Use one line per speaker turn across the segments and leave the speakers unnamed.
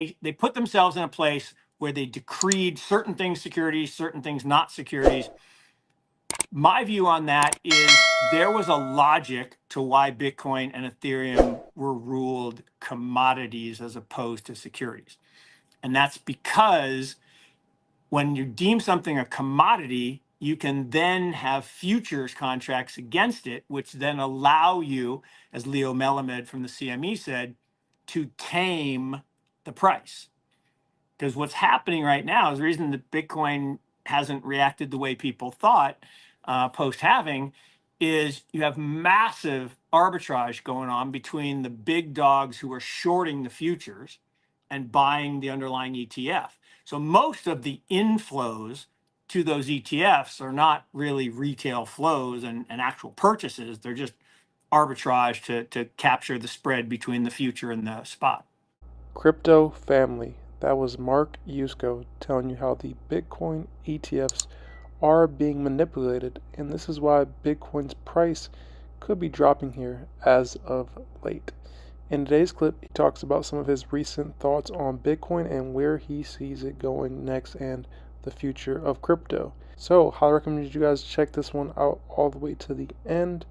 they put themselves in a place where they decreed certain things securities, certain things not securities. My view on that is there was a logic to why Bitcoin and Ethereum were ruled commodities as opposed to securities. And that's because when you deem something a commodity, you can then have futures contracts against it, which then allow you, as Leo Melamed from the CME said, to tame the price. Because what's happening right now is the reason that Bitcoin hasn't reacted the way people thought post halving is you have massive arbitrage going on between the big dogs who are shorting the futures and buying the underlying ETF. So most of the inflows to those ETFs are not really retail flows and actual purchases. They're just arbitrage to capture the spread between the future and the spot.
Crypto family. That was Mark Yusko telling you how the Bitcoin ETFs are being manipulated, and this is why Bitcoin's price could be dropping here as of late. In today's clip, he talks about some of his recent thoughts on Bitcoin and where he sees it going next and the future of crypto. So, highly recommend you guys check this one out all the way to the end.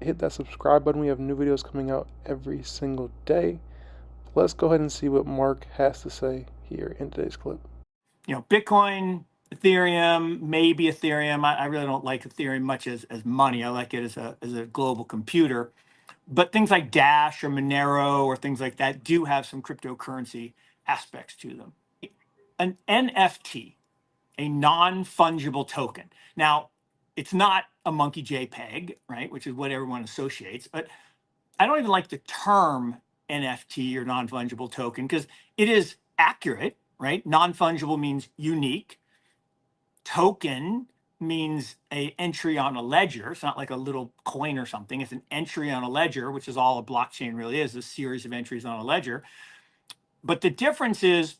Hit that subscribe button. We have new videos coming out every single day. Let's go ahead and see what Mark has to say here in today's clip.
Bitcoin, Ethereum, maybe Ethereum. I really don't like Ethereum much as money. I like it as a global computer. But things like Dash or Monero or things like that do have some cryptocurrency aspects to them. An NFT, a non-fungible token. Now, it's not a monkey JPEG, right, which is what everyone associates. But I don't even like the term NFT or non-fungible token because it is accurate, right? Non-fungible means unique. Token means a entry on a ledger. It's not like a little coin or something. It's an entry on a ledger, which is all a blockchain really is, a series of entries on a ledger. But the difference is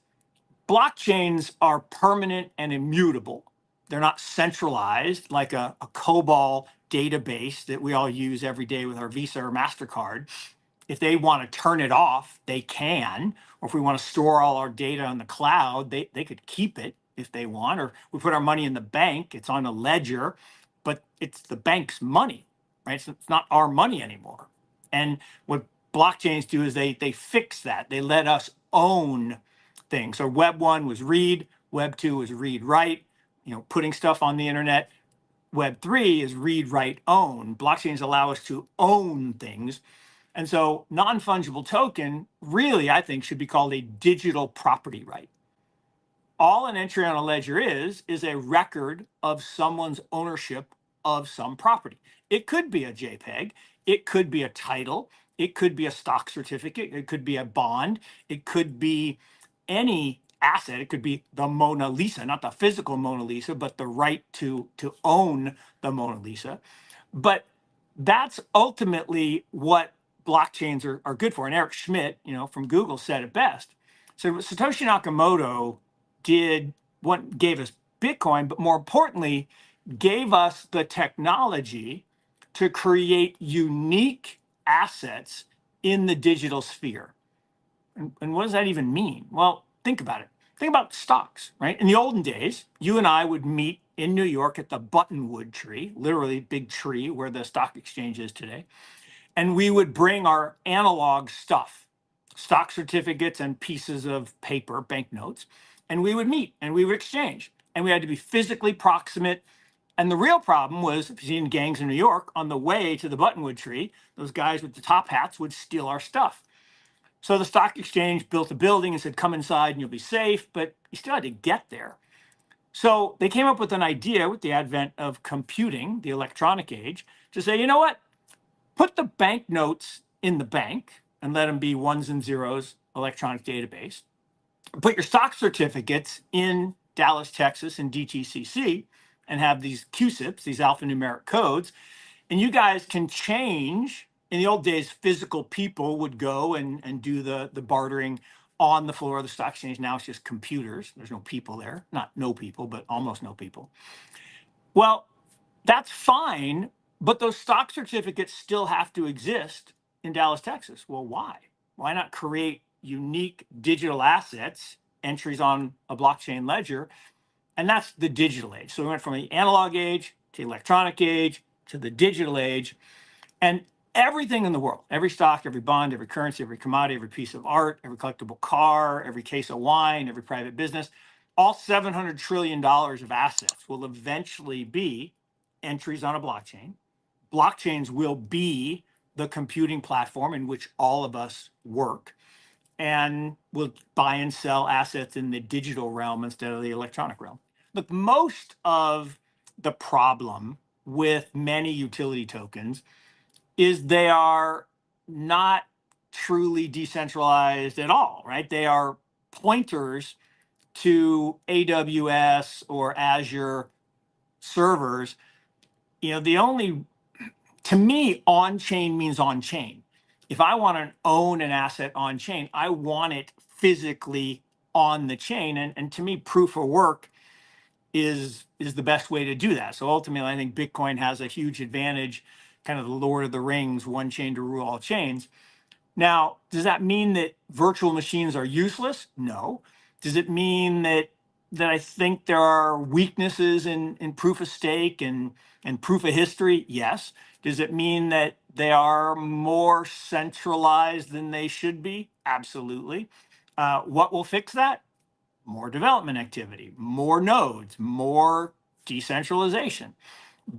blockchains are permanent and immutable. They're not centralized like a COBOL database that we all use every day with our Visa or MasterCard. If they want to turn it off, they can. Or if we want to store all our data on the cloud, they could keep it if they want. Or we put our money in the bank, it's on a ledger, but it's the bank's money, right? So it's not our money anymore. And what blockchains do is they fix that. They let us own things. So Web 1 was read, Web 2 was read write, putting stuff on the internet. Web 3 is read write own. Blockchains allow us to own things. And so non-fungible token really, I think, should be called a digital property right. All an entry on a ledger is a record of someone's ownership of some property. It could be a JPEG, it could be a title, it could be a stock certificate, it could be a bond, it could be any asset. It could be the Mona Lisa, not the physical Mona Lisa, but the right to own the Mona Lisa. But that's ultimately what blockchains are good for. And Eric Schmidt, from Google said it best. So Satoshi Nakamoto gave us Bitcoin, but more importantly, gave us the technology to create unique assets in the digital sphere. And what does that even mean? Well, think about it. Think about stocks, right? In the olden days, you and I would meet in New York at the Buttonwood tree, literally big tree where the stock exchange is today. And we would bring our analog stuff, stock certificates and pieces of paper, banknotes, and we would meet and we would exchange. And we had to be physically proximate. And the real problem was, if you see in gangs in New York, on the way to the Buttonwood tree, those guys with the top hats would steal our stuff. So the stock exchange built a building and said, come inside and you'll be safe, but you still had to get there. So they came up with an idea with the advent of computing, the electronic age, to say, you know what? Put the banknotes in the bank and let them be ones and zeros electronic database. Put your stock certificates in Dallas, Texas, and DTCC and have these QSIPs, these alphanumeric codes, and you guys can change. In the old days, physical people would go and do the bartering on the floor of the stock exchange. Now it's just computers. There's no people there. Not no people, but almost no people. Well, that's fine, but those stock certificates still have to exist in Dallas, Texas. Well, why? Why not create unique digital assets, entries on a blockchain ledger, and that's the digital age. So we went from the analog age to the electronic age to the digital age. And everything in the world, every stock, every bond, every currency, every commodity, every piece of art, every collectible car, every case of wine, every private business, all $700 trillion of assets will eventually be entries on a blockchain. Blockchains will be the computing platform in which all of us work, and we'll buy and sell assets in the digital realm instead of the electronic realm. Look, most of the problem with many utility tokens is they are not truly decentralized at all, right? They are pointers to AWS or Azure servers. The only, to me, on chain means on chain. If I want to own an asset on chain, I want it physically on the chain. And to me, proof of work is the best way to do that. So ultimately, I think Bitcoin has a huge advantage, kind of the Lord of the Rings, one chain to rule all chains. Now, does that mean that virtual machines are useless? No. Does it mean that I think there are weaknesses in proof of stake and proof of history? Yes. Does it mean that they are more centralized than they should be? Absolutely. What will fix that? More development activity, more nodes, more decentralization.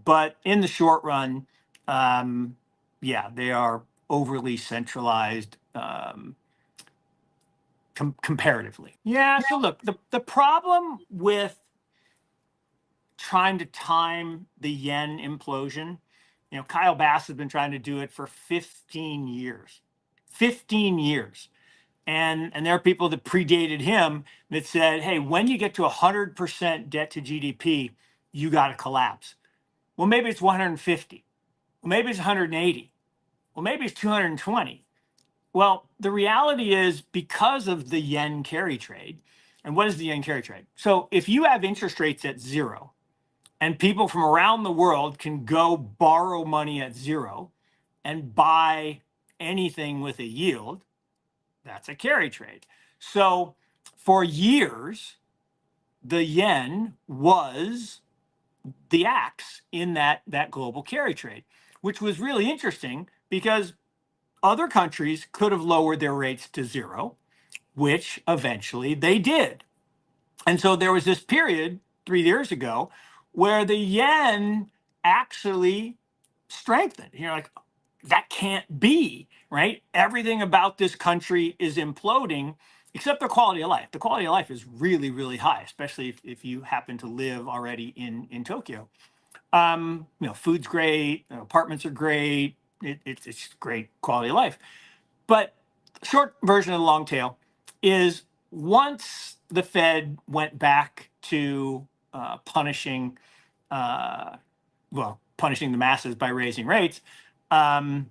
But in the short run, yeah, they are overly centralized comparatively. Yeah, so look, the problem with trying to time the yen implosion, Kyle Bass has been trying to do it for 15 years. 15 years. And there are people that predated him that said, hey, when you get to 100% debt to GDP, you got to collapse. Well, maybe it's 150. Well, maybe it's 180. Well, maybe it's 220. Well, the reality is because of the yen carry trade. And what is the yen carry trade? So if you have interest rates at zero and people from around the world can go borrow money at zero and buy anything with a yield, that's a carry trade. So for years, the yen was the axe in that global carry trade, which was really interesting because other countries could have lowered their rates to zero, which eventually they did. And so there was this period 3 years ago where the yen actually strengthened. You're like, that can't be, right? Everything about this country is imploding except the quality of life. The quality of life is really, really high, especially if you happen to live already in Tokyo. Food's great, apartments are great, it's great quality of life. But short version of the long tail is once the Fed went back to punishing, punishing the masses by raising rates, um,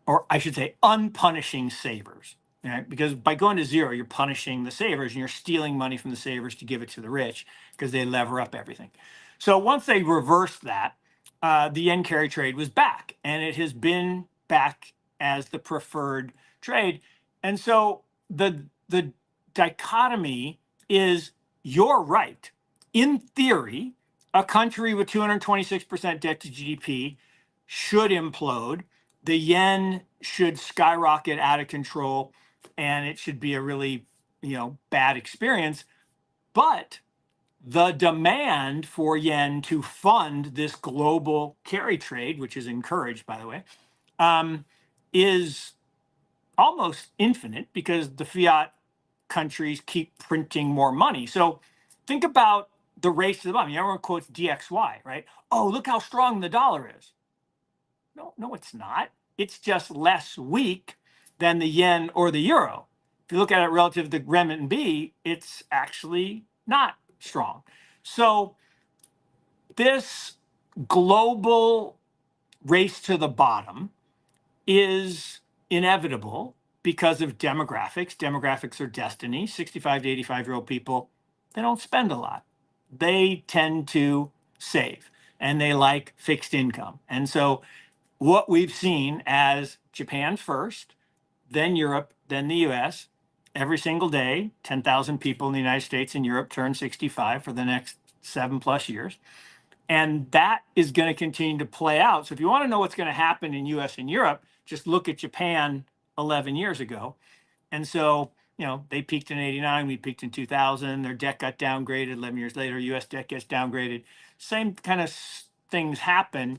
or I should say, unpunishing savers. Right? Because by going to zero, you're punishing the savers and you're stealing money from the savers to give it to the rich because they lever up everything. So once they reversed that, the yen carry trade was back, and it has been back as the preferred trade. And so the dichotomy is you're right. In theory, a country with 226% debt to GDP should implode. The yen should skyrocket out of control, and it should be a really bad experience. But the demand for yen to fund this global carry trade, which is encouraged, by the way, is almost infinite because the fiat countries keep printing more money. So think about the race to the bottom. Everyone quotes DXY, right? Oh, look how strong the dollar is. No, it's not. It's just less weak than the yen or the euro. If you look at it relative to renminbi, it's actually not strong. So this global race to the bottom is inevitable because of demographics. Demographics are destiny. 65 to 85-year-old people, they don't spend a lot. They tend to save and they like fixed income. And so what we've seen as Japan first, then Europe, than the US. Every single day, 10,000 people in the United States and Europe turn 65 for the next 7+ years. And that is going to continue to play out. So if you want to know what's going to happen in US and Europe, just look at Japan 11 years ago. And so, they peaked in 89, we peaked in 2000, their debt got downgraded 11 years later, US debt gets downgraded. Same kind of things happen.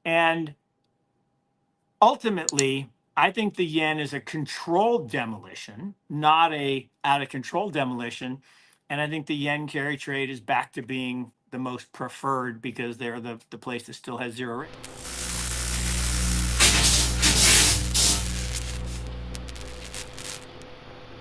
And ultimately, I think the yen is a controlled demolition, not a out of control demolition. And I think the yen carry trade is back to being the most preferred because they're the place that still has zero rate.